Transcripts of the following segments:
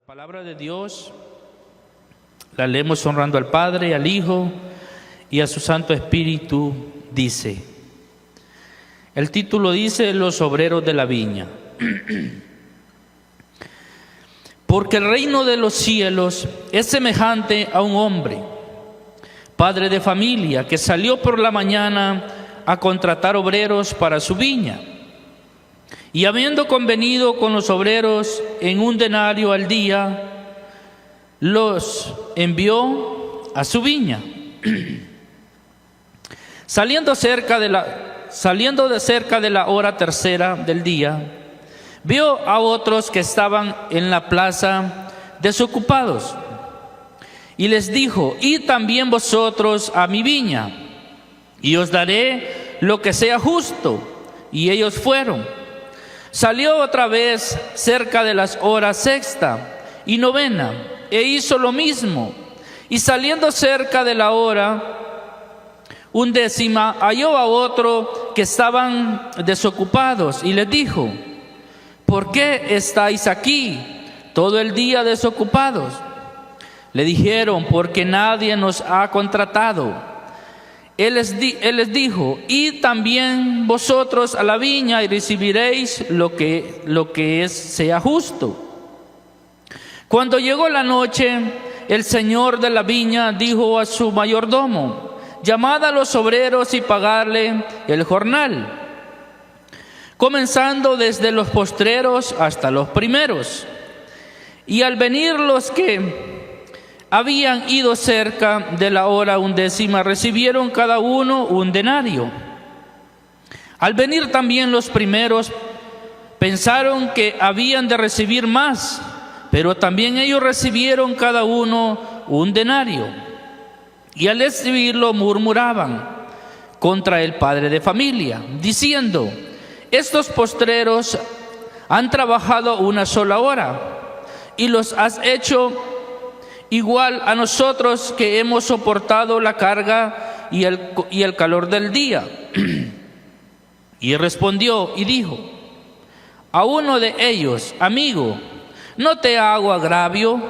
Palabra de Dios, la leemos honrando al Padre, al Hijo y a su Santo Espíritu. Dice, el título dice: Los obreros de la viña. Porque el reino de los cielos es semejante a un hombre, padre de familia, que salió por la mañana a contratar obreros para su viña. Y habiendo convenido con los obreros en 1 denario al día, los envió a su viña. Saliendo de cerca de la hora tercera del día, vio a otros que estaban en la plaza desocupados, y les dijo: id también vosotros a mi viña, y os daré lo que sea justo. Y ellos fueron. Salió otra vez cerca de las horas sexta y novena, e hizo lo mismo. Y saliendo cerca de la hora 11, halló a otro que estaban desocupados, y les dijo: ¿por qué estáis aquí todo el día desocupados? Le dijeron: porque nadie nos ha contratado. Él les dijo: id también vosotros a la viña y recibiréis lo que sea justo. Cuando llegó la noche, el señor de la viña dijo a su mayordomo: llamad a los obreros y pagadle el jornal, comenzando desde los postreros hasta los primeros. Y al venir los que habían ido cerca de la hora 11, recibieron cada uno 1 denario. Al venir también los primeros, pensaron que habían de recibir más, pero también ellos recibieron cada uno 1 denario. Y al recibirlo murmuraban contra el padre de familia, diciendo: estos postreros han trabajado 1 sola hora, y los has hecho igual a nosotros, que hemos soportado la carga y el calor del día. Y respondió y dijo a uno de ellos: amigo, ¿no te hago agravio?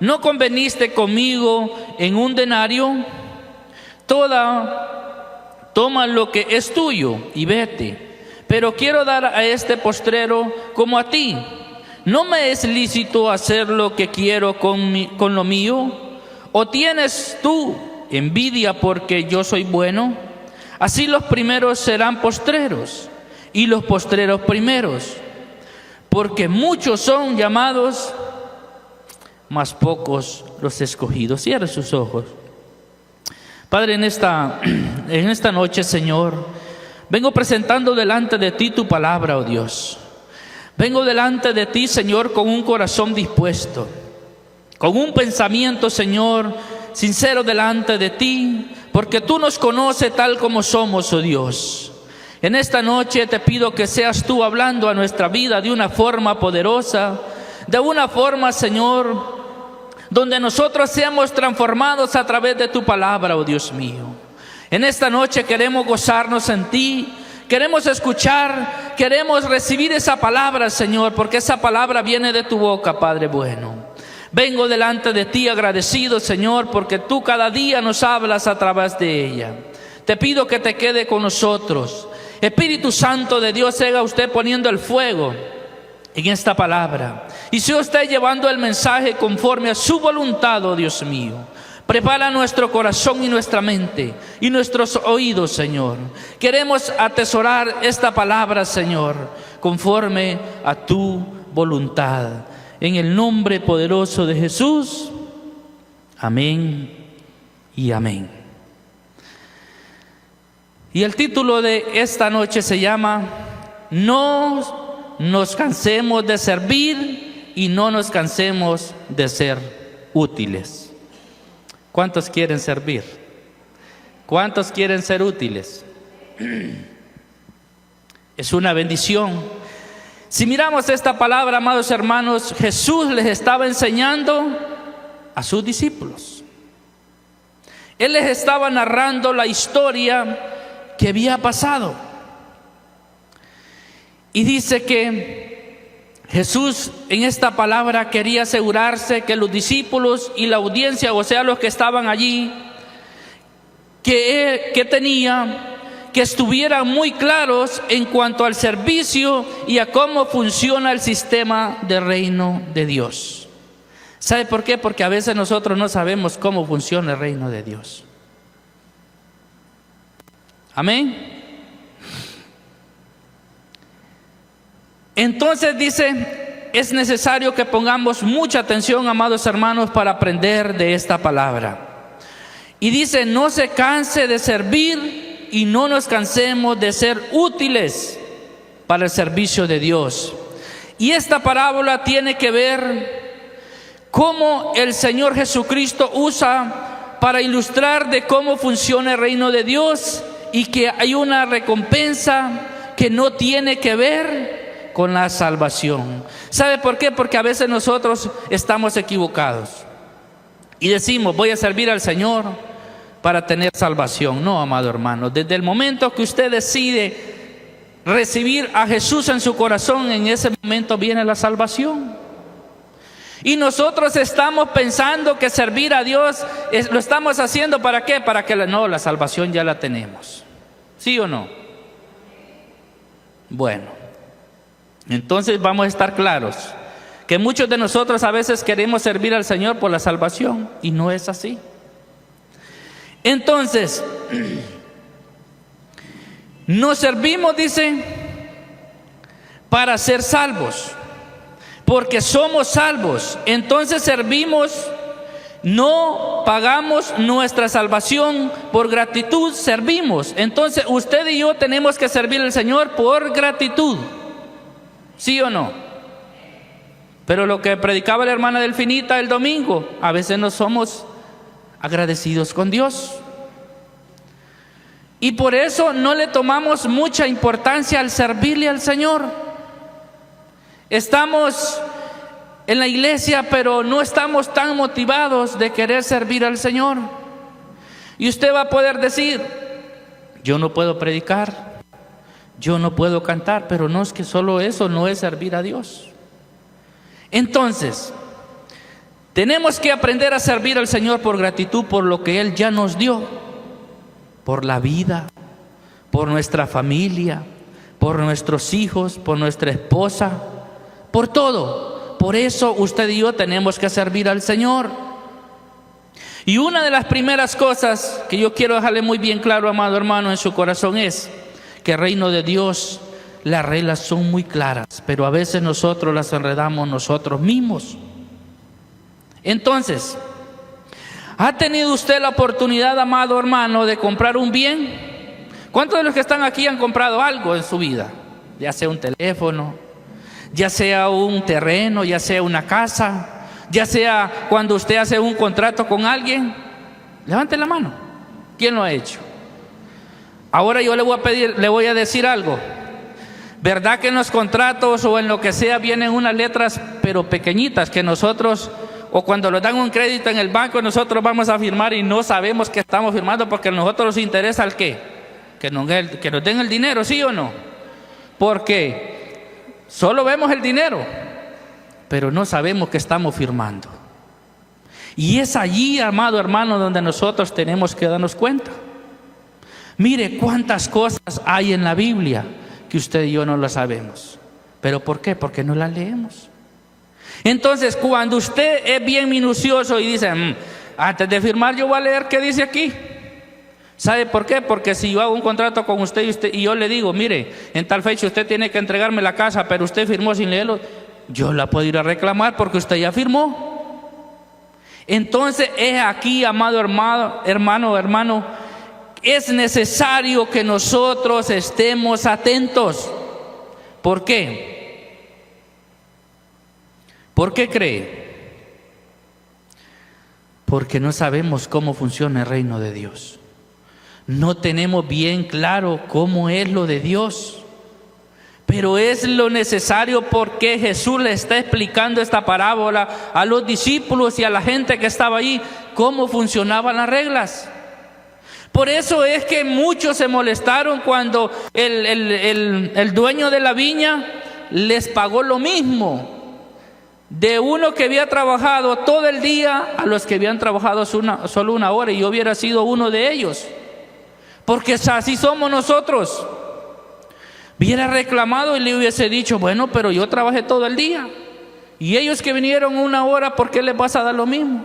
¿No conveniste conmigo en 1 denario? Toma lo que es tuyo y vete. Pero quiero dar a este postrero como a ti. ¿No me es lícito hacer lo que quiero con lo mío? ¿O tienes tú envidia porque yo soy bueno? Así los primeros serán postreros, y los postreros primeros. Porque muchos son llamados, mas pocos los escogidos. Cierre sus ojos. Padre, en esta noche, Señor, vengo presentando delante de ti tu palabra, oh Dios. Vengo delante de ti, Señor, con un corazón dispuesto, con un pensamiento, Señor, sincero delante de ti, porque tú nos conoces tal como somos, oh Dios. En esta noche te pido que seas tú hablando a nuestra vida de una forma poderosa, de una forma, Señor, donde nosotros seamos transformados a través de tu palabra, oh Dios mío. En esta noche queremos gozarnos en ti. Queremos escuchar, queremos recibir esa palabra, Señor, porque esa palabra viene de tu boca, Padre bueno. Vengo delante de ti agradecido, Señor, porque tú cada día nos hablas a través de ella. Te pido que te quede con nosotros. Espíritu Santo de Dios, haga usted poniendo el fuego en esta palabra. Y si usted llevando el mensaje conforme a su voluntad, oh Dios mío. Prepara nuestro corazón y nuestra mente y nuestros oídos, Señor. Queremos atesorar esta palabra, Señor, conforme a tu voluntad. En el nombre poderoso de Jesús. Amén y amén. Y el título de esta noche se llama: no nos cansemos de servir y no nos cansemos de ser útiles. ¿Cuántos quieren servir? ¿Cuántos quieren ser útiles? Es una bendición. Si miramos esta palabra, amados hermanos, Jesús les estaba enseñando a sus discípulos. Él les estaba narrando la historia que había pasado. Y dice que Jesús en esta palabra quería asegurarse que los discípulos y la audiencia, o sea, los que estaban allí, que estuvieran muy claros en cuanto al servicio y a cómo funciona el sistema del reino de Dios. ¿Sabe por qué? Porque a veces nosotros no sabemos cómo funciona el reino de Dios. Amén. Entonces dice, es necesario que pongamos mucha atención, amados hermanos, para aprender de esta palabra. Y dice, no se canse de servir y no nos cansemos de ser útiles para el servicio de Dios. Y esta parábola tiene que ver cómo el Señor Jesucristo usa para ilustrar de cómo funciona el reino de Dios y que hay una recompensa que no tiene que ver con la salvación. ¿Sabe por qué? Porque a veces nosotros estamos equivocados y decimos, voy a servir al Señor para tener salvación. No, amado hermano, desde el momento que usted decide recibir a Jesús en su corazón, en ese momento viene la salvación. Y nosotros estamos pensando que servir a Dios lo estamos haciendo ¿para qué? Para que la salvación ya la tenemos. ¿Sí o no? Bueno, entonces vamos a estar claros que muchos de nosotros a veces queremos servir al Señor por la salvación y no es así. Entonces, nos servimos, dice, para ser salvos, porque somos salvos. Entonces servimos, no pagamos nuestra salvación por gratitud, servimos. Entonces usted y yo tenemos que servir al Señor por gratitud. ¿Sí o no? Pero lo que predicaba la hermana Delfinita el domingo, a veces no somos agradecidos con Dios. Y por eso no le tomamos mucha importancia al servirle al Señor. Estamos en la iglesia, pero no estamos tan motivados de querer servir al Señor. Y usted va a poder decir, yo no puedo predicar, yo no puedo cantar, pero no es que solo eso no es servir a Dios. Entonces, tenemos que aprender a servir al Señor por gratitud, por lo que Él ya nos dio, por la vida, por nuestra familia, por nuestros hijos, por nuestra esposa, por todo. Por eso usted y yo tenemos que servir al Señor. Y una de las primeras cosas que yo quiero dejarle muy bien claro, amado hermano, en su corazón es que el reino de Dios, las reglas son muy claras, pero a veces nosotros las enredamos nosotros mismos. Entonces, ¿ha tenido usted la oportunidad, amado hermano, de comprar un bien? ¿Cuántos de los que están aquí han comprado algo en su vida? Ya sea un teléfono, ya sea un terreno, ya sea una casa, ya sea cuando usted hace un contrato con alguien. Levante la mano. ¿Quién lo ha hecho? Ahora yo le voy a decir algo. ¿Verdad que en los contratos o en lo que sea vienen unas letras pero pequeñitas que nosotros, o cuando nos dan un crédito en el banco, nosotros vamos a firmar y no sabemos que estamos firmando porque a nosotros nos interesa el qué? Que nos den el dinero, ¿sí o no? Porque solo vemos el dinero, pero no sabemos que estamos firmando. Y es allí, amado hermano, donde nosotros tenemos que darnos cuenta. Mire cuántas cosas hay en la Biblia que usted y yo no las sabemos. ¿Pero por qué? Porque no las leemos. Entonces, cuando usted es bien minucioso y dice, antes de firmar yo voy a leer qué dice aquí. ¿Sabe por qué? Porque si yo hago un contrato con usted y yo le digo, mire, en tal fecha usted tiene que entregarme la casa, pero usted firmó sin leerlo, yo la puedo ir a reclamar porque usted ya firmó. Entonces es aquí, amado hermano, es necesario que nosotros estemos atentos. ¿Por qué? ¿Por qué cree? Porque no sabemos cómo funciona el reino de Dios. No tenemos bien claro cómo es lo de Dios. Pero es lo necesario porque Jesús le está explicando esta parábola a los discípulos y a la gente que estaba allí, cómo funcionaban las reglas. Por eso es que muchos se molestaron cuando el dueño de la viña les pagó lo mismo de uno que había trabajado todo el día a los que habían trabajado solo una hora, y yo hubiera sido uno de ellos, porque así somos nosotros. Hubiera reclamado y le hubiese dicho, bueno, pero yo trabajé todo el día y ellos que vinieron una hora, ¿por qué les vas a dar lo mismo?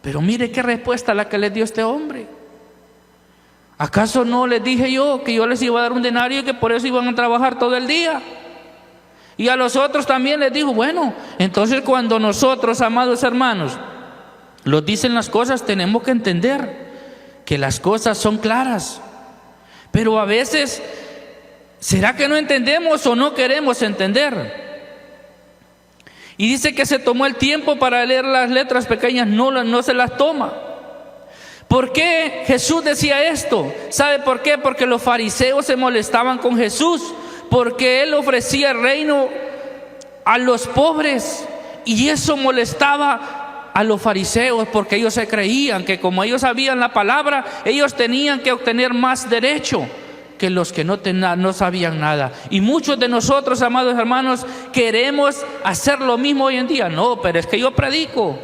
Pero mire qué respuesta la que les dio este hombre. ¿Acaso no les dije yo que yo les iba a dar un denario y que por eso iban a trabajar todo el día? Y a los otros también les dijo, bueno, entonces cuando nosotros, amados hermanos, nos dicen las cosas, tenemos que entender que las cosas son claras. Pero a veces, ¿será que no entendemos o no queremos entender? Y dice que se tomó el tiempo para leer las letras pequeñas, no se las toma. ¿Por qué Jesús decía esto? ¿Sabe por qué? Porque los fariseos se molestaban con Jesús, porque Él ofrecía el reino a los pobres, y eso molestaba a los fariseos, porque ellos se creían que como ellos sabían la palabra, ellos tenían que obtener más derecho que los que no sabían nada. Y muchos de nosotros, amados hermanos, queremos hacer lo mismo hoy en día. No, pero es que yo predico,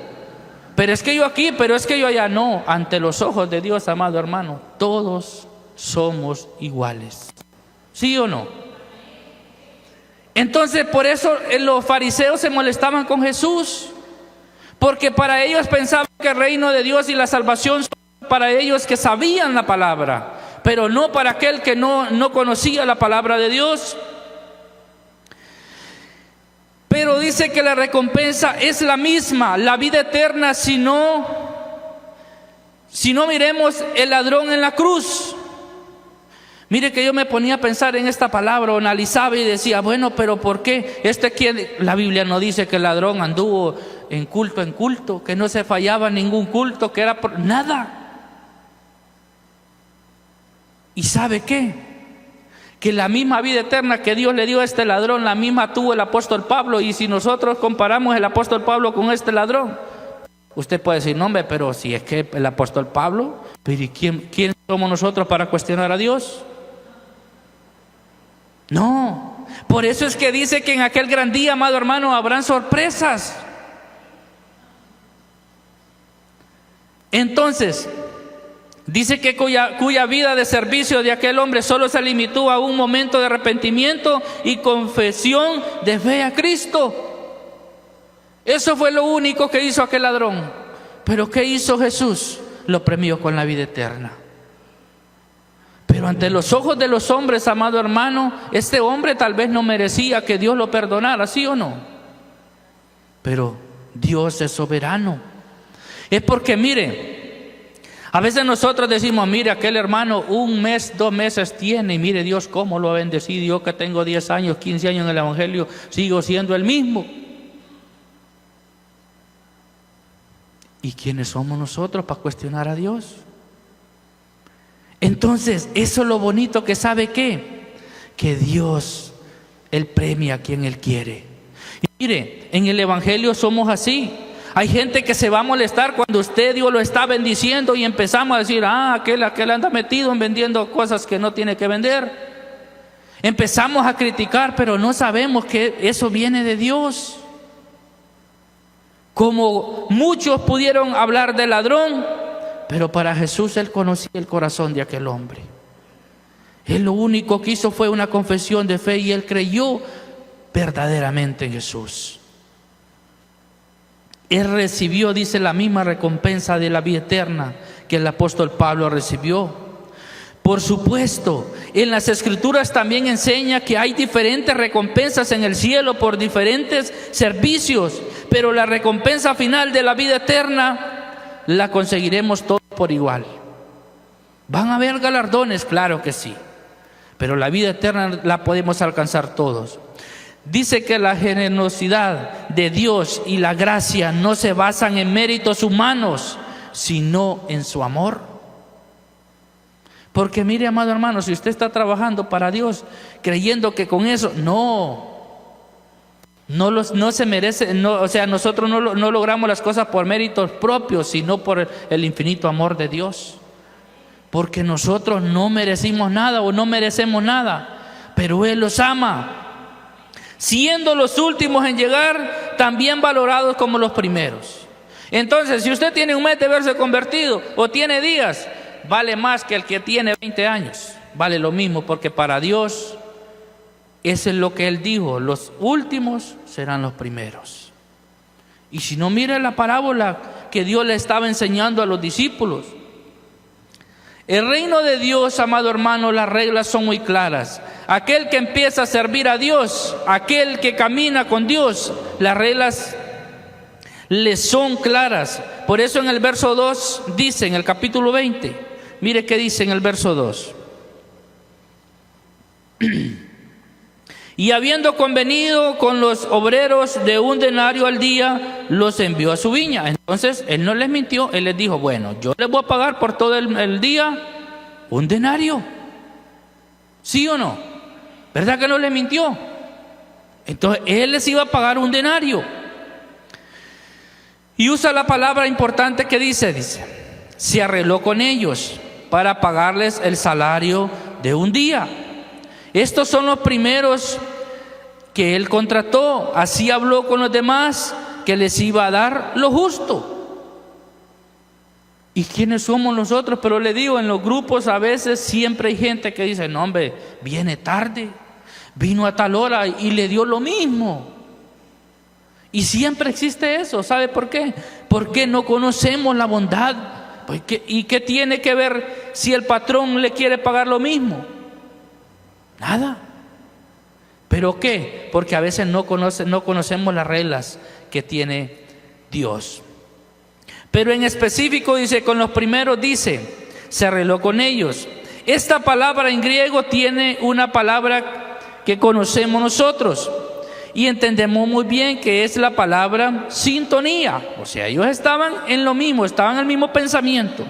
pero es que yo aquí, pero es que yo allá. No, ante los ojos de Dios, amado hermano, todos somos iguales. ¿Sí o no? Entonces, por eso los fariseos se molestaban con Jesús, porque para ellos pensaban que el reino de Dios y la salvación son para ellos que sabían la palabra, pero no para aquel que no conocía la palabra de Dios. Pero dice que la recompensa es la misma, la vida eterna, si no miremos el ladrón en la cruz. Mire que yo me ponía a pensar en esta palabra, analizaba y decía, bueno, pero ¿por qué? La Biblia no dice que el ladrón anduvo en culto, que no se fallaba ningún culto, que era por nada. ¿Y sabe qué? Que la misma vida eterna que Dios le dio a este ladrón, la misma tuvo el apóstol Pablo. Y si nosotros comparamos el apóstol Pablo con este ladrón, usted puede decir, no hombre, pero si es que el apóstol Pablo, pero ¿y quién somos nosotros para cuestionar a Dios? No, por eso es que dice que en aquel gran día, amado hermano, habrán sorpresas. Entonces, dice que cuya vida de servicio de aquel hombre solo se limitó a un momento de arrepentimiento y confesión de fe a Cristo. Eso fue lo único que hizo aquel ladrón. Pero ¿qué hizo Jesús? Lo premió con la vida eterna. Pero ante los ojos de los hombres, amado hermano, este hombre tal vez no merecía que Dios lo perdonara, ¿sí o no? Pero Dios es soberano. Es porque, mire, a veces nosotros decimos, mire, aquel hermano 1 mes, 2 meses tiene, y mire Dios cómo lo ha bendecido. Yo que tengo 10 años, 15 años en el evangelio, sigo siendo el mismo. ¿Y quiénes somos nosotros para cuestionar a Dios? Entonces, eso es lo bonito, que sabe qué, que Dios, Él premia a quien Él quiere. Y mire, en el evangelio somos así. Hay gente que se va a molestar cuando usted, Dios lo está bendiciendo, y empezamos a decir, aquel anda metido en vendiendo cosas que no tiene que vender. Empezamos a criticar, pero no sabemos que eso viene de Dios. Como muchos pudieron hablar del ladrón, pero para Jesús Él conocía el corazón de aquel hombre. Él lo único que hizo fue una confesión de fe, y Él creyó verdaderamente en Jesús. Él recibió, dice, la misma recompensa de la vida eterna que el apóstol Pablo recibió. Por supuesto, en las Escrituras también enseña que hay diferentes recompensas en el cielo por diferentes servicios, pero la recompensa final de la vida eterna la conseguiremos todos por igual. ¿Van a haber galardones? Claro que sí, pero la vida eterna la podemos alcanzar todos. Dice que la generosidad de Dios y la gracia no se basan en méritos humanos, sino en su amor. Porque mire, amado hermano, si usted está trabajando para Dios creyendo que con eso, no se merece, nosotros no logramos las cosas por méritos propios, sino por el infinito amor de Dios. Porque nosotros no merecimos nada o no merecemos nada, pero Él los ama. siendo los últimos en llegar también valorados como los primeros. Entonces, si usted tiene un mes de haberse convertido o tiene días, vale más que el que tiene 20 años. Vale lo mismo, porque para Dios eso es lo que Él dijo: los últimos serán los primeros. Y si no, mire la parábola que Dios le estaba enseñando a los discípulos. El reino de Dios, amado hermano, las reglas son muy claras. Aquel que empieza a servir a Dios, aquel que camina con Dios, las reglas le son claras. Por eso en el verso 2 dice, en el capítulo 20, mire qué dice en el verso 2. Y habiendo convenido con los obreros de 1 denario al día, los envió a su viña. Entonces Él no les mintió, Él les dijo: bueno, yo les voy a pagar por todo el día 1 denario. ¿Sí o no? ¿Verdad que no les mintió? Entonces Él les iba a pagar 1 denario. Y usa la palabra importante que dice, se arregló con ellos para pagarles el salario de 1 día. Estos son los primeros que Él contrató. Así habló con los demás, que les iba a dar lo justo. ¿Y quiénes somos nosotros? Pero le digo, en los grupos a veces siempre hay gente que dice: no, hombre, viene tarde, vino a tal hora y le dio lo mismo. Y siempre existe eso. ¿Sabe por qué? Porque no conocemos la bondad. ¿Y qué tiene que ver si el patrón le quiere pagar lo mismo? Nada. ¿Pero qué? Porque a veces no conocemos las reglas que tiene Dios. Pero en específico dice, con los primeros dice, se arregló con ellos. Esta palabra en griego tiene una palabra que conocemos nosotros y entendemos muy bien que es la palabra sintonía. O sea, ellos estaban en lo mismo, estaban en el mismo pensamiento.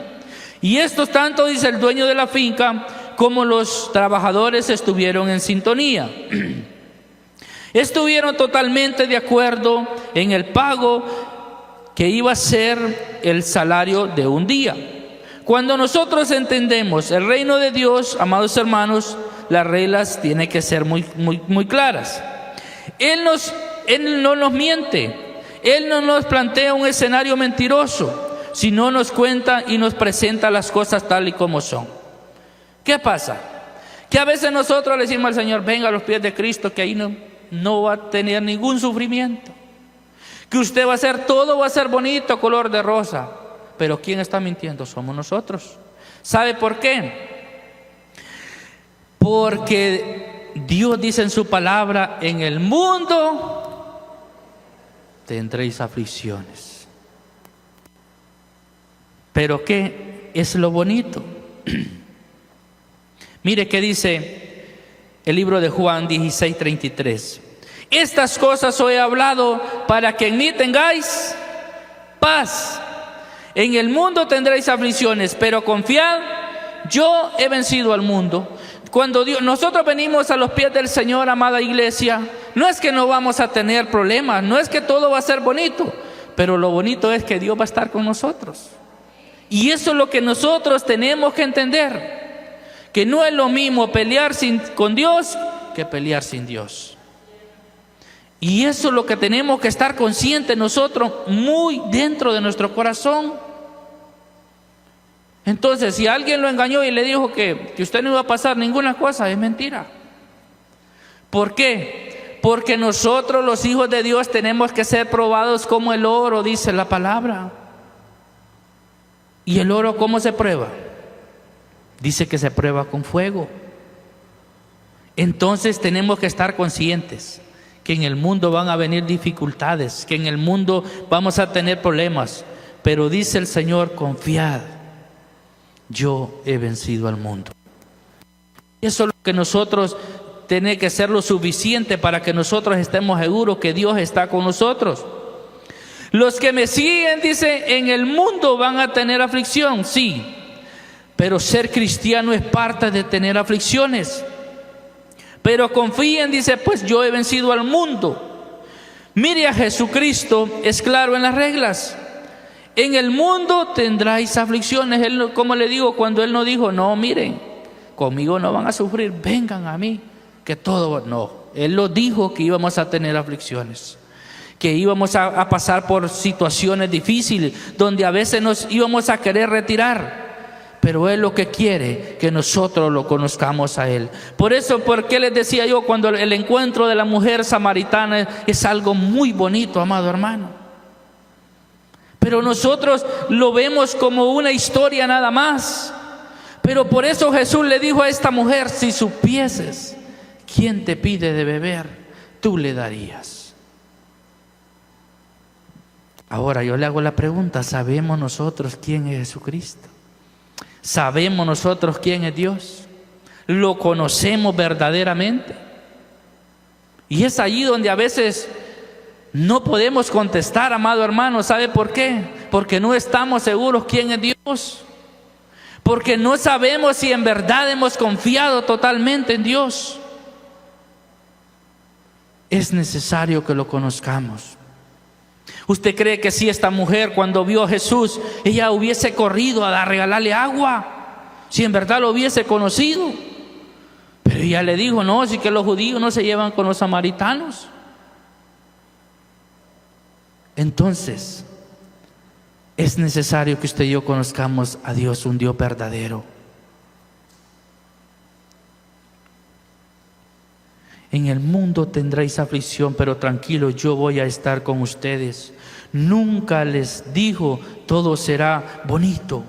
Y esto tanto, dice el dueño de la finca, como los trabajadores estuvieron en sintonía. Estuvieron totalmente de acuerdo en el pago que iba a ser el salario de 1 día. Cuando nosotros entendemos el reino de Dios, amados hermanos, las reglas tienen que ser muy claras. Él no nos miente, Él no nos plantea un escenario mentiroso, sino nos cuenta y nos presenta las cosas tal y como son. ¿Qué pasa? Que a veces nosotros le decimos al Señor: venga a los pies de Cristo, que ahí no va a tener ningún sufrimiento, que usted va a hacer todo, va a ser bonito, color de rosa. Pero ¿quién está mintiendo? Somos nosotros. ¿Sabe por qué? Porque Dios dice en su palabra: en el mundo tendréis aflicciones. ¿Pero qué es lo bonito? Mire qué dice el libro de Juan 16:33. Estas cosas os he hablado para que en mí tengáis paz. En el mundo tendréis aflicciones, pero confiad, yo he vencido al mundo. Cuando nosotros venimos a los pies del Señor, amada iglesia, no es que no vamos a tener problemas, no es que todo va a ser bonito, pero lo bonito es que Dios va a estar con nosotros. Y eso es lo que nosotros tenemos que entender. Que no es lo mismo pelear con Dios que pelear sin Dios. Y eso es lo que tenemos que estar conscientes nosotros muy dentro de nuestro corazón. Entonces, si alguien lo engañó y le dijo que usted no iba a pasar ninguna cosa, es mentira. ¿Por qué? Porque nosotros, los hijos de Dios, tenemos que ser probados como el oro, dice la palabra. ¿Y el oro cómo se prueba? Dice que se prueba con fuego. Entonces tenemos que estar conscientes que en el mundo van a venir dificultades, que en el mundo vamos a tener problemas, pero dice el Señor: confiad, yo he vencido al mundo. Eso es lo que nosotros tiene que ser lo suficiente para que nosotros estemos seguros que Dios está con nosotros. Los que me siguen, dice, en el mundo van a tener aflicción, sí. Pero ser cristiano es parte de tener aflicciones. Pero confíen, dice, pues yo he vencido al mundo. Mire a Jesucristo, es claro en las reglas. En el mundo tendráis aflicciones. Él, como le digo, cuando Él no dijo: no, miren, conmigo no van a sufrir, vengan a mí, que todo, no. Él lo dijo que íbamos a tener aflicciones, que íbamos a pasar por situaciones difíciles, donde a veces nos íbamos a querer retirar. Pero Él lo que quiere, que nosotros lo conozcamos a Él. Por eso, porque les decía yo, cuando el encuentro de la mujer samaritana es algo muy bonito, amado hermano. Pero nosotros lo vemos como una historia nada más. Pero por eso Jesús le dijo a esta mujer: si supieses quién te pide de beber, tú le darías. Ahora yo le hago la pregunta: ¿sabemos nosotros quién es Jesucristo? ¿Sabemos nosotros quién es Dios? ¿Lo conocemos verdaderamente? Y es allí donde a veces no podemos contestar, amado hermano. ¿Sabe por qué? Porque no estamos seguros quién es Dios. Porque no sabemos si en verdad hemos confiado totalmente en Dios. Es necesario que lo conozcamos. ¿Usted cree que si esta mujer, cuando vio a Jesús, ella hubiese corrido a regalarle agua? Si en verdad lo hubiese conocido. Pero ella le dijo: no, si que los judíos no se llevan con los samaritanos. Entonces, es necesario que usted y yo conozcamos a Dios, un Dios verdadero. En el mundo tendréis aflicción, pero tranquilo, yo voy a estar con ustedes. Nunca les dijo: todo será bonito.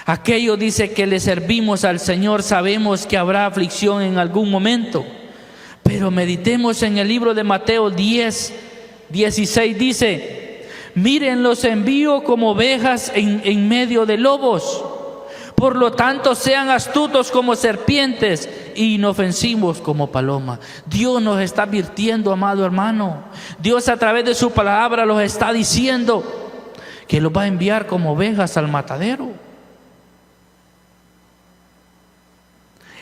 Aquello dice que le servimos al Señor, sabemos que habrá aflicción en algún momento. Pero meditemos en el libro de Mateo 10:16, dice: miren, los envío como ovejas en medio de lobos. Por lo tanto, sean astutos como serpientes e inofensivos como palomas. Dios nos está advirtiendo, amado hermano. Dios a través de su palabra los está diciendo que los va a enviar como ovejas al matadero.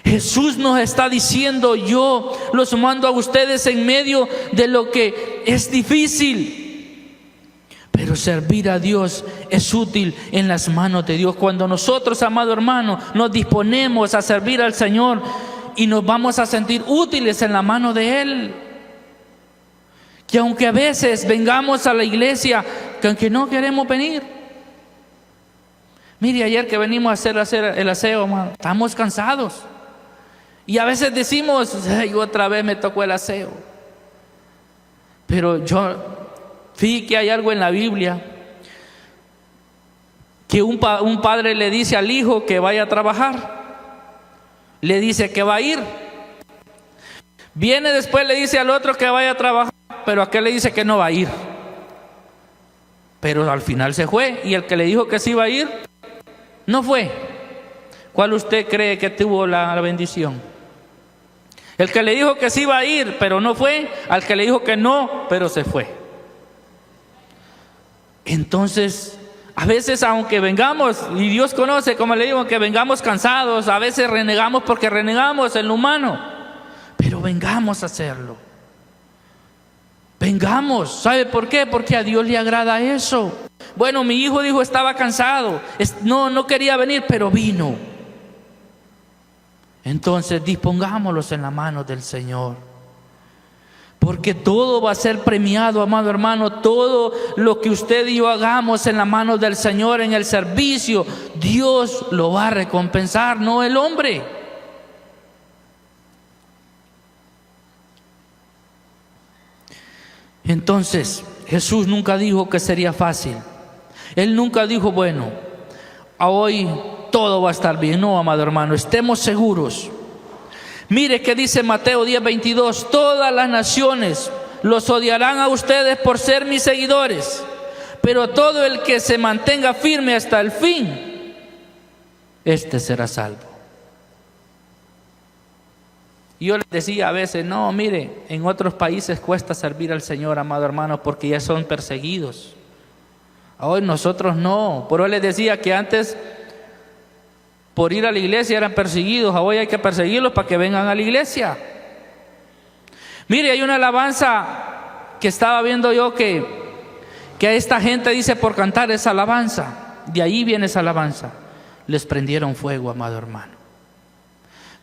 Jesús nos está diciendo: yo los mando a ustedes en medio de lo que es difícil. Pero servir a Dios es útil en las manos de Dios. Cuando nosotros, amado hermano, nos disponemos a servir al Señor, y nos vamos a sentir útiles en la mano de Él. Que aunque a veces vengamos a la iglesia, que aunque no queremos venir. Mire, ayer que venimos a hacer el aseo, hermano, estamos cansados. Y a veces decimos: ay, otra vez me tocó el aseo. Pero fíjate que hay algo en la Biblia, que un padre le dice al hijo que vaya a trabajar. Le dice que va a ir. Viene después, le dice al otro que vaya a trabajar, pero aquel le dice que no va a ir. Pero al final se fue, y el que le dijo que sí iba a ir, no fue. ¿Cuál usted cree que tuvo la bendición? El que le dijo que sí iba a ir, pero no fue, al que le dijo que no, pero se fue. Entonces, a veces, aunque vengamos, y Dios conoce, como le digo, que vengamos cansados, a veces renegamos porque renegamos en lo humano, pero vengamos a hacerlo. Vengamos. ¿Sabe por qué? Porque a Dios le agrada eso. Bueno, mi hijo dijo estaba cansado, no quería venir, pero vino. Entonces dispongámoslos en la mano del Señor. Porque todo va a ser premiado, amado hermano. Todo lo que usted y yo hagamos en la mano del Señor, en el servicio, Dios lo va a recompensar, no el hombre. Entonces, Jesús nunca dijo que sería fácil. Él nunca dijo: bueno, hoy todo va a estar bien. No, amado hermano, estemos seguros. Mire que dice Mateo 10:22: todas las naciones los odiarán a ustedes por ser mis seguidores, pero todo el que se mantenga firme hasta el fin, este será salvo. Yo les decía a veces: no, mire, en otros países cuesta servir al Señor, amado hermano, porque ya son perseguidos. Hoy nosotros no. Por eso les decía que antes, por ir a la iglesia eran perseguidos. Hoy hay que perseguirlos para que vengan a la iglesia. Mire, hay una alabanza que estaba viendo yo que a esta gente dice por cantar esa alabanza. De ahí viene esa alabanza. Les prendieron fuego, amado hermano.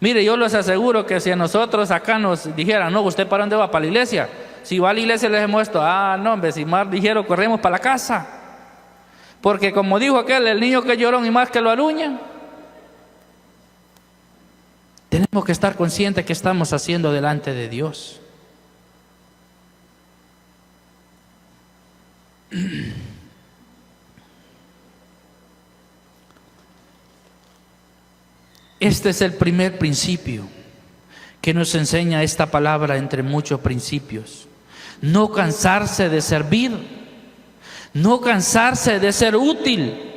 Mire, yo les aseguro que si a nosotros acá nos dijeran, no, ¿usted para dónde va? ¿Para la iglesia? Si va a la iglesia les hemos esto, no, hombre, si más dijeron, corremos para la casa. Porque como dijo aquel, el niño que lloró y más que lo aruñan. Tenemos que estar conscientes que estamos haciendo delante de Dios. Este es el primer principio que nos enseña esta palabra entre muchos principios. No cansarse de servir, no cansarse de ser útil.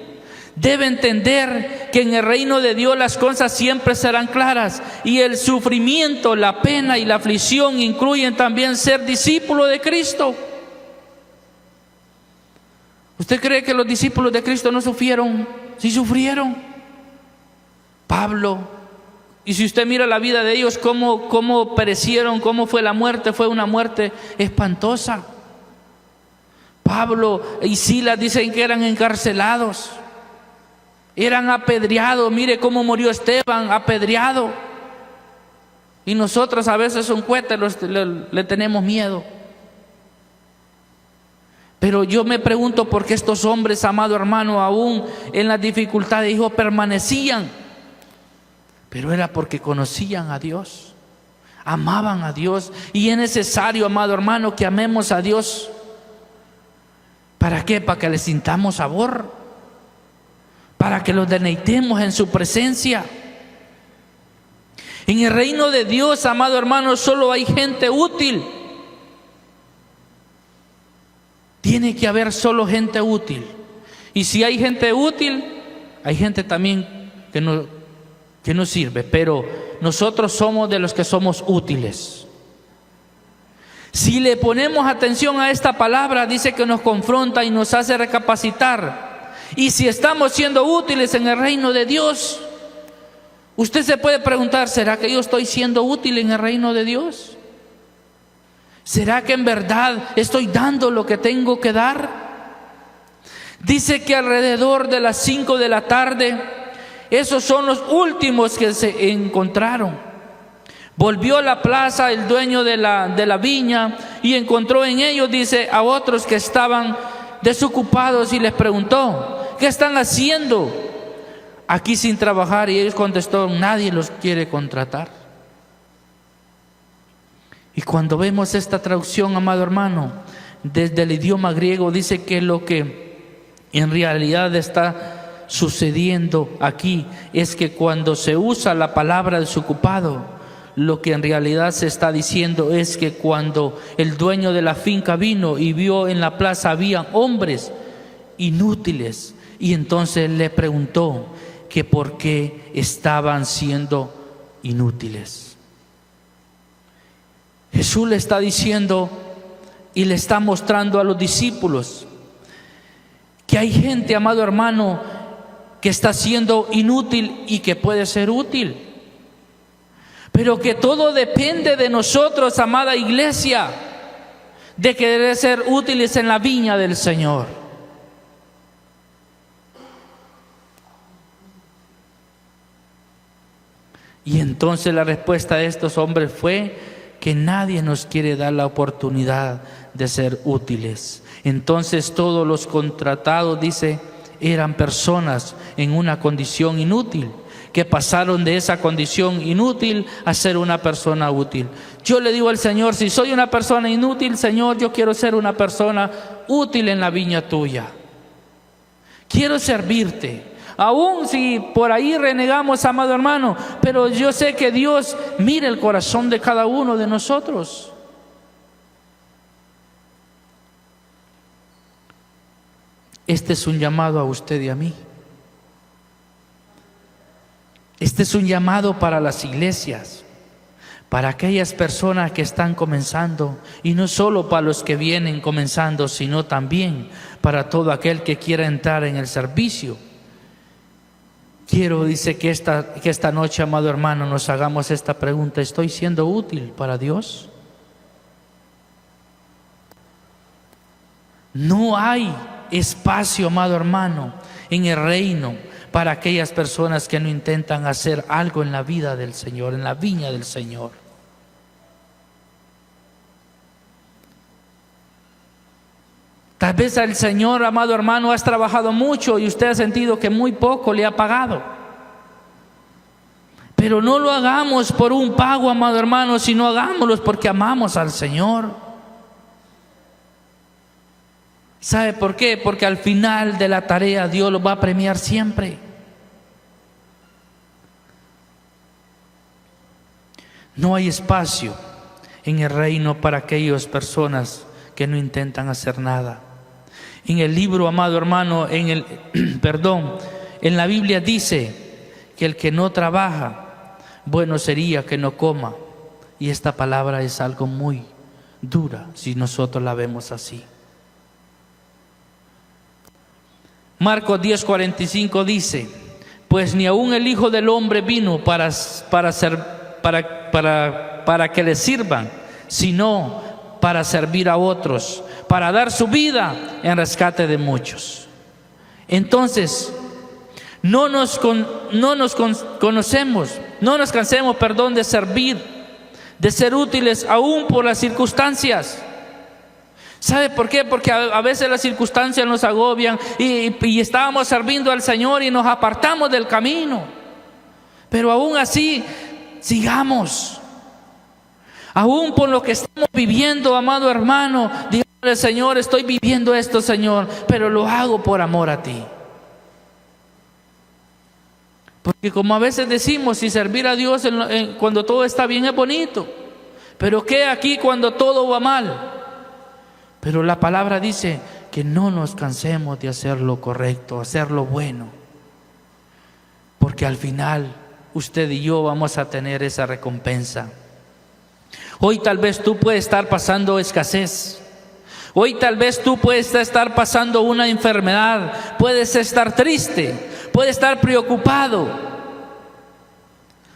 Debe entender que en el reino de Dios las cosas siempre serán claras y el sufrimiento, la pena y la aflicción incluyen también ser discípulo de Cristo. ¿Usted cree que los discípulos de Cristo no sufrieron? Sí sufrieron. Pablo, y si usted mira la vida de ellos, cómo perecieron, cómo fue la muerte, fue una muerte espantosa. Pablo y Silas dicen que eran encarcelados, eran apedreados. Mire cómo murió Esteban, apedreado. Y nosotros a veces un cohete le tenemos miedo. Pero yo me pregunto por qué estos hombres, amado hermano, aún en las dificultades, hijos, permanecían. Pero era porque conocían a Dios, amaban a Dios. Y es necesario, amado hermano, que amemos a Dios. ¿Para qué? Para que le sintamos sabor, para que los deleitemos en su presencia. En el reino de Dios, amado hermano, solo hay gente útil. Tiene que haber solo gente útil. Y si hay gente útil, hay gente también que no sirve. Pero nosotros somos de los que somos útiles. Si le ponemos atención a esta palabra, dice que nos confronta y nos hace recapacitar. Y si estamos siendo útiles en el reino de Dios, usted se puede preguntar, ¿será que yo estoy siendo útil en el reino de Dios? ¿Será que en verdad estoy dando lo que tengo que dar? Dice que alrededor de las 5 de la tarde, esos son los últimos que se encontraron. Volvió a la plaza el dueño de la viña y encontró en ellos, dice, a otros que estaban desocupados y les preguntó, ¿qué están haciendo aquí sin trabajar? Y ellos contestaron, nadie los quiere contratar. Y cuando vemos esta traducción, amado hermano, desde el idioma griego, dice que lo que en realidad está sucediendo aquí es que cuando se usa la palabra desocupado, lo que en realidad se está diciendo es que cuando el dueño de la finca vino y vio en la plaza había hombres inútiles, y entonces le preguntó que por qué estaban siendo inútiles. Jesús le está diciendo y le está mostrando a los discípulos que hay gente, amado hermano, que está siendo inútil y que puede ser útil. Pero que todo depende de nosotros, amada iglesia, de querer ser útiles en la viña del Señor. Y entonces la respuesta de estos hombres fue que nadie nos quiere dar la oportunidad de ser útiles. Entonces todos los contratados, dice, eran personas en una condición inútil, que pasaron de esa condición inútil a ser una persona útil. Yo le digo al Señor, si soy una persona inútil, Señor, yo quiero ser una persona útil en la viña tuya. Quiero servirte. Aún si por ahí renegamos, amado hermano, pero yo sé que Dios mira el corazón de cada uno de nosotros. Este es un llamado a usted y a mí. Este es un llamado para las iglesias, para aquellas personas que están comenzando, y no solo para los que vienen comenzando, sino también para todo aquel que quiera entrar en el servicio. Quiero, dice, que esta noche, amado hermano, nos hagamos esta pregunta: ¿estoy siendo útil para Dios? No hay espacio, amado hermano, en el reino para aquellas personas que no intentan hacer algo en la vida del Señor, en la viña del Señor. Tal vez al Señor, amado hermano, has trabajado mucho y usted ha sentido que muy poco le ha pagado. Pero no lo hagamos por un pago, amado hermano, sino hagámoslo porque amamos al Señor. ¿Sabe por qué? Porque al final de la tarea Dios lo va a premiar siempre. No hay espacio en el reino para aquellas personas que no intentan hacer nada. En el libro, amado hermano, en la Biblia dice que el que no trabaja, bueno sería que no coma. Y esta palabra es algo muy dura si nosotros la vemos así. Marcos 10:45 dice: pues ni aun el Hijo del Hombre vino para que le sirvan, sino para servir a otros, para dar su vida en rescate de muchos. Entonces, no nos cansemos, de servir, de ser útiles aún por las circunstancias. ¿Sabe por qué? Porque a veces las circunstancias nos agobian y estábamos sirviendo al Señor y nos apartamos del camino. Pero aún así, sigamos. Aún por lo que estamos viviendo, amado hermano, dígale: Señor, estoy viviendo esto, Señor, pero lo hago por amor a ti. Porque como a veces decimos, si servir a Dios cuando todo está bien es bonito, pero ¿qué aquí cuando todo va mal? Pero la palabra dice que no nos cansemos de hacer lo correcto, hacer lo bueno, porque al final usted y yo vamos a tener esa recompensa. Hoy tal vez tú puedes estar pasando escasez. Hoy tal vez tú puedes estar pasando una enfermedad. Puedes estar triste, puedes estar preocupado.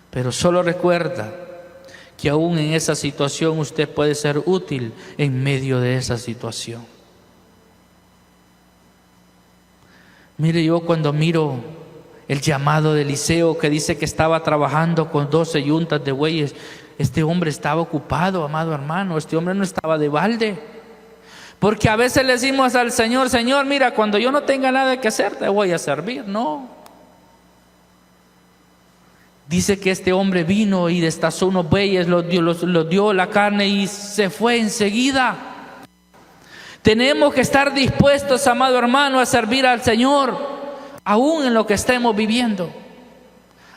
Pero solo recuerda que aún en esa situación usted puede ser útil en medio de esa situación. Mire, yo cuando miro el llamado de Eliseo, que dice que estaba trabajando con 12 yuntas de bueyes, este hombre estaba ocupado, amado hermano. Este hombre no estaba de balde. Porque a veces le decimos al Señor: Señor, mira, cuando yo no tenga nada que hacer, te voy a servir. No. Dice que este hombre vino y destazó unos bueyes, los dio la carne y se fue enseguida. Tenemos que estar dispuestos, amado hermano, a servir al Señor, aún en lo que estemos viviendo,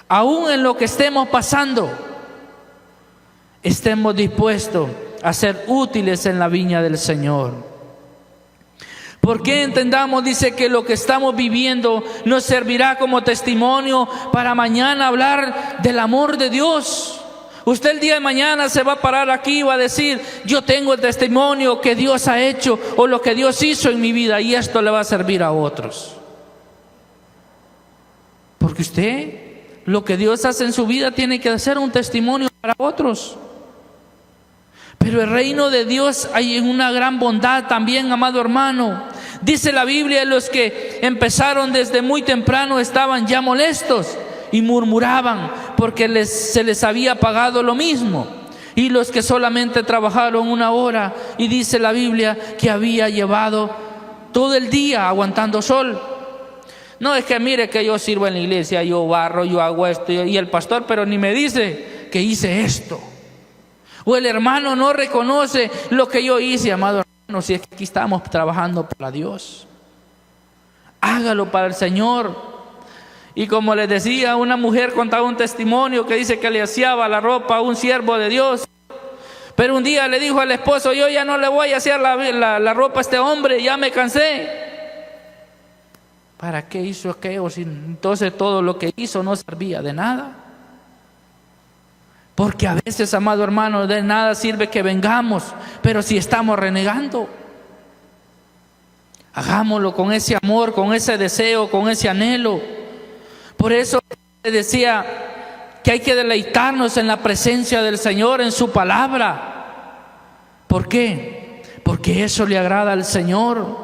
aún en lo que estemos pasando. Estemos dispuestos a ser útiles en la viña del Señor. Porque entendamos, dice, que lo que estamos viviendo nos servirá como testimonio para mañana hablar del amor de Dios. Usted el día de mañana se va a parar aquí y va a decir: yo tengo el testimonio que Dios ha hecho o lo que Dios hizo en mi vida, y esto le va a servir a otros. Porque usted, lo que Dios hace en su vida, tiene que ser un testimonio para otros. Pero el reino de Dios hay una gran bondad también, amado hermano. Dice la Biblia: los que empezaron desde muy temprano estaban ya molestos y murmuraban porque se les había pagado lo mismo. Y los que solamente trabajaron 1 hora, y dice la Biblia que había llevado todo el día aguantando sol. No, es que mire que yo sirvo en la iglesia, yo barro, yo hago esto, y el pastor pero ni me dice que hice esto. O el hermano no reconoce lo que yo hice, amado hermano, si es que aquí estamos trabajando para Dios. Hágalo para el Señor. Y como les decía, una mujer contaba un testimonio que dice que le aseaba la ropa a un siervo de Dios. Pero un día le dijo al esposo: yo ya no le voy a asear la ropa a este hombre, ya me cansé. ¿Para qué hizo aquello? Si entonces todo lo que hizo no servía de nada. Porque a veces, amado hermano, de nada sirve que vengamos, pero si estamos renegando, hagámoslo con ese amor, con ese deseo, con ese anhelo. Por eso decía que hay que deleitarnos en la presencia del Señor, en su palabra. ¿Por qué? Porque eso le agrada al Señor.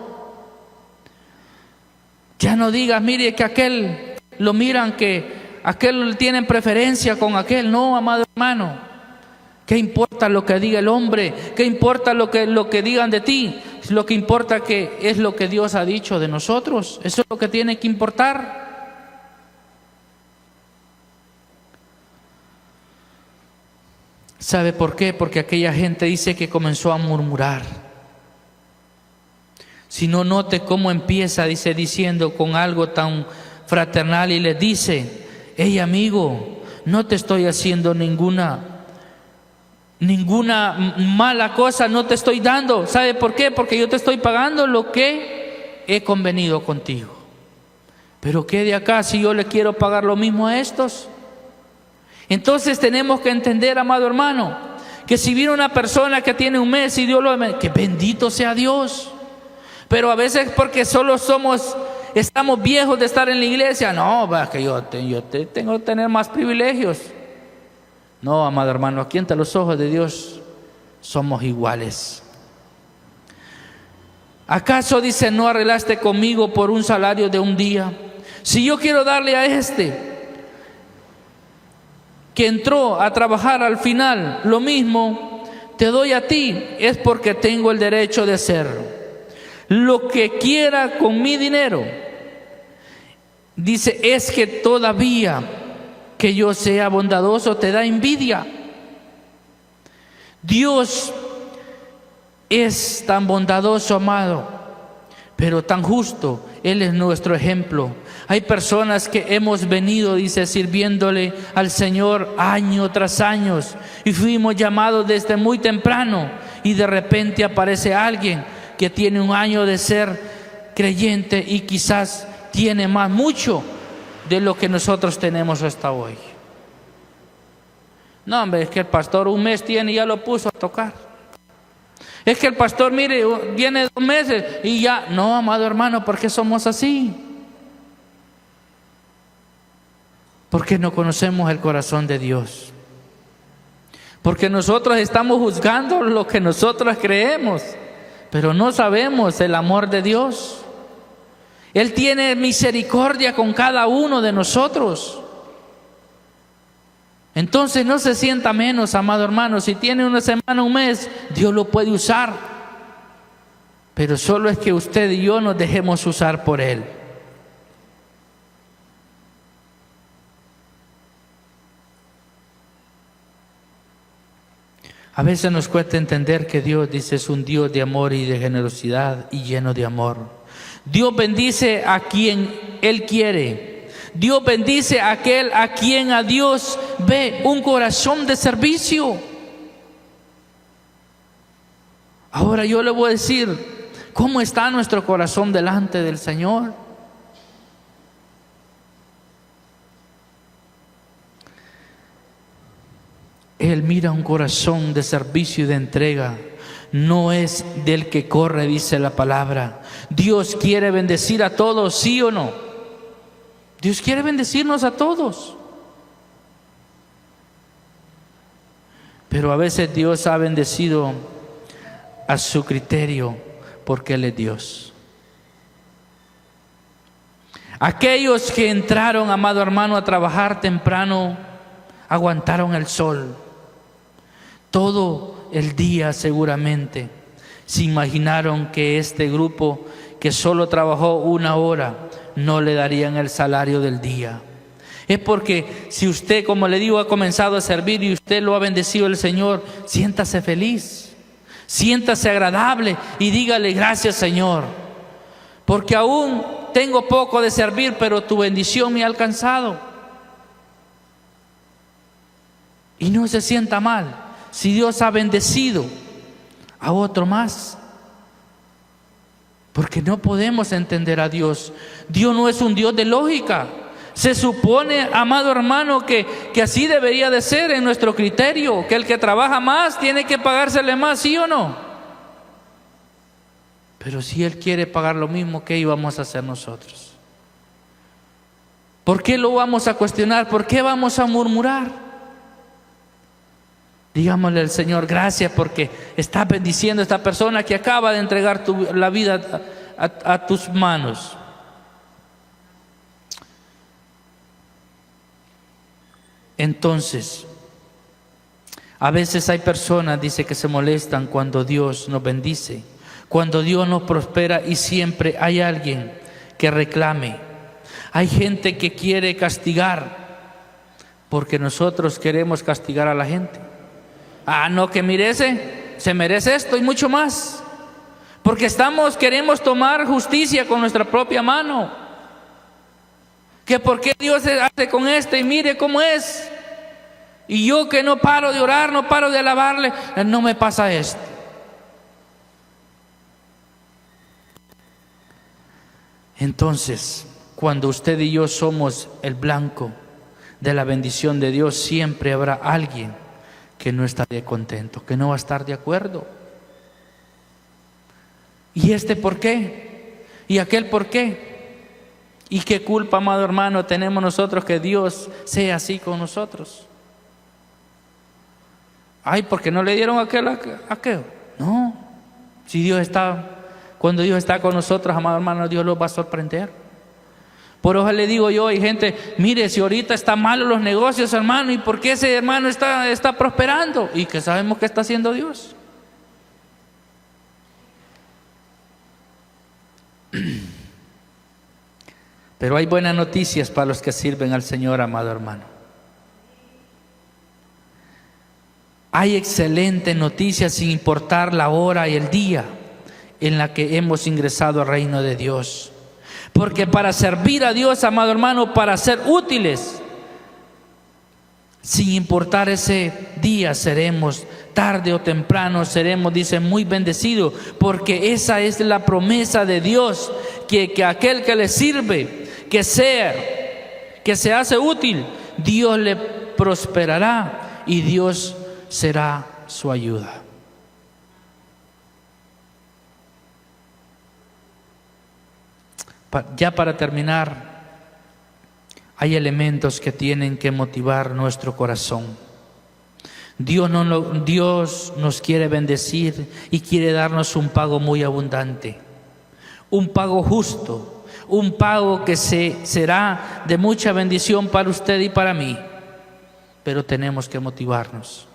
Ya no digas: mire que aquel lo miran que aquel tiene preferencia con aquel. No, amado hermano. ¿Qué importa lo que diga el hombre? ¿Qué importa lo que digan de ti? Lo que importa que es lo que Dios ha dicho de nosotros. Eso es lo que tiene que importar. ¿Sabe por qué? Porque aquella gente dice que comenzó a murmurar. Si no, note cómo empieza, dice, diciendo con algo tan fraternal, y le dice: hey amigo, no te estoy haciendo ninguna mala cosa, no te estoy dando. ¿Sabe por qué? Porque yo te estoy pagando lo que he convenido contigo. Pero ¿qué de acá si yo le quiero pagar lo mismo a estos? Entonces tenemos que entender, amado hermano, que si viene una persona que tiene un mes y Dios lo bendice, que bendito sea Dios. Pero a veces porque solo estamos viejos de estar en la iglesia, no, va, que yo tengo que tener más privilegios. No, amado hermano, aquí ante los ojos de Dios somos iguales. ¿Acaso, dice, no arreglaste conmigo por un salario de un día? Si yo quiero darle a este que entró a trabajar al final lo mismo, te doy a ti, es porque tengo el derecho de hacerlo. Lo que quiera con mi dinero, dice, es que todavía que yo sea bondadoso te da envidia. Dios es tan bondadoso, amado, pero tan justo. Él es nuestro ejemplo. Hay personas que hemos venido, dice, sirviéndole al Señor año tras año, y fuimos llamados desde muy temprano, y de repente aparece alguien que tiene un año de ser creyente y quizás tiene mucho de lo que nosotros tenemos hasta hoy. No, hombre, es que el pastor un mes tiene y ya lo puso a tocar. Es que el pastor, mire, viene 2 meses y ya. No, amado hermano, ¿por qué somos así? Porque no conocemos el corazón de Dios. Porque nosotros estamos juzgando lo que nosotros creemos, pero no sabemos el amor de Dios. Él tiene misericordia con cada uno de nosotros. Entonces no se sienta menos, amado hermano. Si tiene una semana, un mes, Dios lo puede usar. Pero solo es que usted y yo nos dejemos usar por Él. A veces nos cuesta entender que Dios, dice, es un Dios de amor y de generosidad y lleno de amor. Dios bendice a quien Él quiere. Dios bendice a aquel a quien a Dios ve un corazón de servicio. Ahora yo le voy a decir, ¿cómo está nuestro corazón delante del Señor? Él mira un corazón de servicio y de entrega. No es del que corre, dice la palabra. Dios quiere bendecir a todos, ¿sí o no? Dios quiere bendecirnos a todos. Pero a veces Dios ha bendecido a su criterio porque Él es Dios. Aquellos que entraron, amado hermano, a trabajar temprano, aguantaron el sol todo el día seguramente. Se imaginaron que este grupo que solo trabajó 1 hora no le darían el salario del día. Es porque si usted, como le digo, ha comenzado a servir y usted lo ha bendecido el Señor, siéntase feliz, siéntase agradable y dígale: gracias, Señor, porque aún tengo poco de servir, pero tu bendición me ha alcanzado. Y no se sienta mal si Dios ha bendecido a otro más. Porque no podemos entender a Dios. Dios no es un Dios de lógica. Se supone, amado hermano, que así debería de ser en nuestro criterio, que el que trabaja más tiene que pagársele más, ¿sí o no? Pero si Él quiere pagar lo mismo, ¿qué íbamos a hacer nosotros? ¿Por qué lo vamos a cuestionar? ¿Por qué vamos a murmurar? Digámosle al Señor: gracias porque estás bendiciendo a esta persona que acaba de entregar la vida a tus manos. Entonces, a veces hay personas, dice, que se molestan cuando Dios nos bendice, cuando Dios nos prospera, y siempre hay alguien que reclame. Hay gente que quiere castigar porque nosotros queremos castigar a la gente. Ah, no, que mire ese, se merece esto y mucho más. Porque queremos tomar justicia con nuestra propia mano. Que por qué Dios se hace con este y mire cómo es. Y yo que no paro de orar, no paro de alabarle, no me pasa esto. Entonces, cuando usted y yo somos el blanco de la bendición de Dios, siempre habrá alguien que no estaría contento, que no va a estar de acuerdo. ¿Y este por qué? ¿Y aquel por qué? ¿Y qué culpa, amado hermano, tenemos nosotros que Dios sea así con nosotros? Ay, porque no le dieron aquel. No, si cuando Dios está con nosotros, amado hermano, Dios los va a sorprender. Por eso le digo yo, hay gente, mire, si ahorita están malos los negocios, hermano, ¿y por qué ese hermano está prosperando? Y que sabemos que está haciendo Dios. Pero hay buenas noticias para los que sirven al Señor, amado hermano. Hay excelentes noticias sin importar la hora y el día en la que hemos ingresado al reino de Dios. Porque para servir a Dios, amado hermano, para ser útiles, sin importar ese día, seremos tarde o temprano, seremos, dice, muy bendecidos. Porque esa es la promesa de Dios, que aquel que le sirve, que se hace útil, Dios le prosperará y Dios será su ayuda. Ya para terminar, hay elementos que tienen que motivar nuestro corazón. Dios nos quiere bendecir y quiere darnos un pago muy abundante, un pago justo, un pago que será de mucha bendición para usted y para mí. Pero tenemos que motivarnos,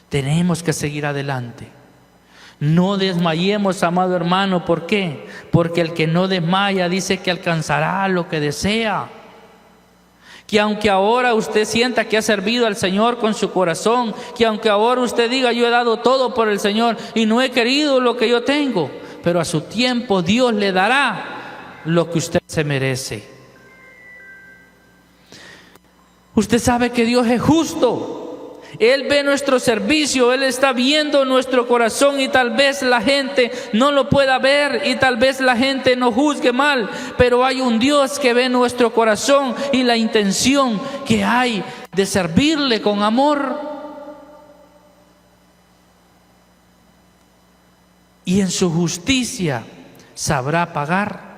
tenemos que seguir adelante. No desmayemos, amado hermano. ¿Por qué? Porque el que no desmaya dice que alcanzará lo que desea. Que aunque ahora usted sienta que ha servido al Señor con su corazón, que aunque ahora usted diga, yo he dado todo por el Señor y no he querido lo que yo tengo, pero a su tiempo Dios le dará lo que usted se merece. Usted sabe que Dios es justo. Él ve nuestro servicio, Él está viendo nuestro corazón, y tal vez la gente no lo pueda ver y tal vez la gente nos juzgue mal, pero hay un Dios que ve nuestro corazón y la intención que hay de servirle con amor. Y en su justicia sabrá pagar.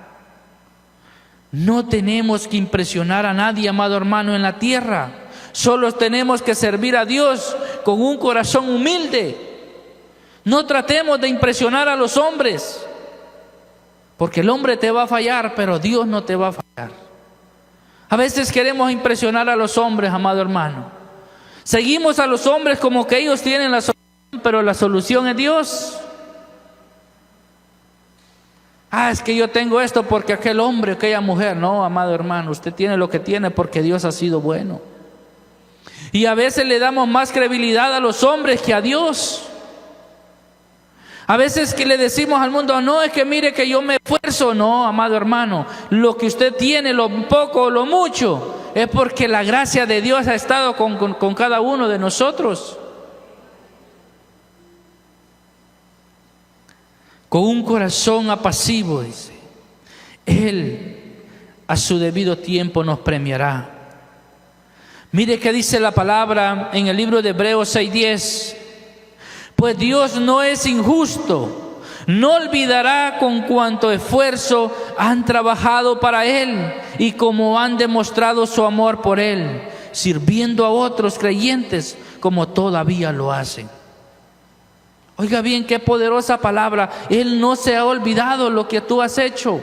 No tenemos que impresionar a nadie, amado hermano, en la tierra. Solo tenemos que servir a Dios con un corazón humilde. No tratemos de impresionar a los hombres, porque el hombre te va a fallar, pero Dios no te va a fallar. A veces queremos impresionar a los hombres, amado hermano. Seguimos a los hombres como que ellos tienen la solución, pero la solución es Dios. Ah, es que yo tengo esto porque aquel hombre, aquella mujer. No, amado hermano, usted tiene lo que tiene porque Dios ha sido bueno. Y a veces le damos más credibilidad a los hombres que a Dios. A veces que le decimos al mundo, no, es que mire que yo me esfuerzo. No, amado hermano, lo que usted tiene, lo poco o lo mucho, es porque la gracia de Dios ha estado con cada uno de nosotros. Con un corazón apacivo, dice, Él a su debido tiempo nos premiará. Mire que dice la palabra en el libro de Hebreos 6:10. Pues Dios no es injusto, no olvidará con cuánto esfuerzo han trabajado para Él y cómo han demostrado su amor por Él, sirviendo a otros creyentes como todavía lo hacen. Oiga bien, qué poderosa palabra. Él no se ha olvidado lo que tú has hecho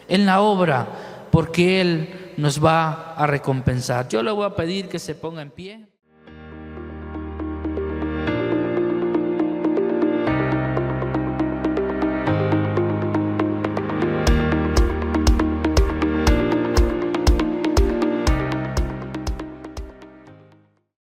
en la obra, porque Él nos va a recompensar. Yo le voy a pedir que se ponga en pie.